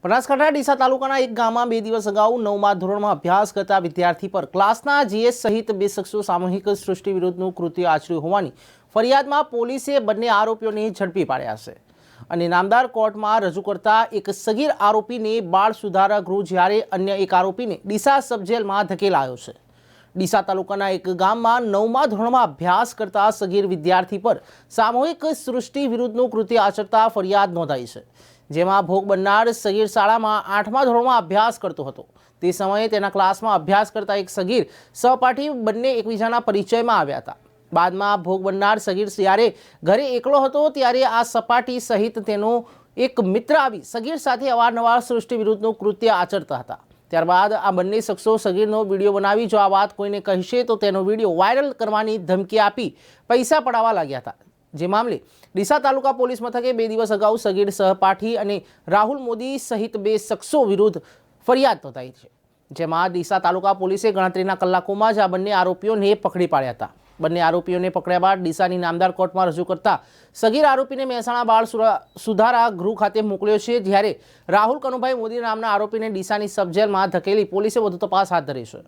બનાસકાંઠા ડીસા તાલુકાના એક ગામમાં 2 દિવસ અગાઉ 9મા ધોરણમાં અભ્યાસ કરતા વિદ્યાર્થી પર ક્લાસના જીએસ સહિત 2 શખ્સો સામૂહિક સૃષ્ટિ વિરુદ્ધનું કૃત્ય આચર્યું હોવાની ફરિયાદમાં પોલીસે બંને આરોપીઓને ઝડપી પાડ્યા છે અને નામદાર કોર્ટમાં રજૂ કરતા એક સગીર આરોપીને બાળ સુધારા ગૃહ જ્યારે અન્ય એક આરોપીને ડીસા સબજેલમાં ધકેલાયો છે। ડીસા તાલુકાના એક ગામમાં 9મા ધોરણમાં અભ્યાસ કરતા સગીર વિદ્યાર્થી પર સામૂહિક સૃષ્ટિ વિરુદ્ધનું કૃત્ય આચરતા ફરિયાદ નોંધાઈ છે, જેમાં ભોગ બનનાર સગીર શાળામાં 8મા ધોરણમાં અભ્યાસ કરતો હતો। તે સમયે તેના ક્લાસમાં અભ્યાસ કરતા એક સગીર સહપાઠી બંને એકબીજાના પરિચયમાં આવ્યા હતા। બાદમાં ભોગ બનનાર સગીર જ્યારે ઘરે એકલો હતો ત્યારે આ સપાટી સહિત તેનો એક મિત્ર આવી સગીર સાથે અવારનવાર સૃષ્ટિ વિરુદ્ધનું કૃત્ય આચરતા હતા। ત્યારબાદ આ બંને શખ્સો સગીરનો વિડીયો બનાવી જો આ વાત કોઈને કહેશે તો તેનો વિડીયો વાયરલ કરવાની ધમકી આપી પૈસા પડાવવા લાગ્યા હતા। જે મામલે ડીસા તાલુકા પોલીસ મથકે 2 દિવસ અગાઉ સગીર સહપાઠી અને રાહુલ મોદી સહિત 2 શખ્સો વિરુદ્ધ ફરિયાદ નોંધાઈ છે, જેમાં ડીસા તાલુકા પોલીસે ગણતરીના કલાકોમાં જ આ બંને આરોપીઓને પકડી પાડ્યા હતા। બંને આરોપીઓને પકડ્યા બાદ ડીસાની નામદાર કોર્ટમાં રજૂ કરતા સગીર આરોપીને મહેસાણા બાળ સુધારા ગૃહ ખાતે મોકલ્યો છે, જ્યારે રાહુલ કનુભાઈ મોદી નામના આરોપીને ડીસાની સબજેલમાં ધકેલી પોલીસે વધુ તપાસ હાથ ધરી છે।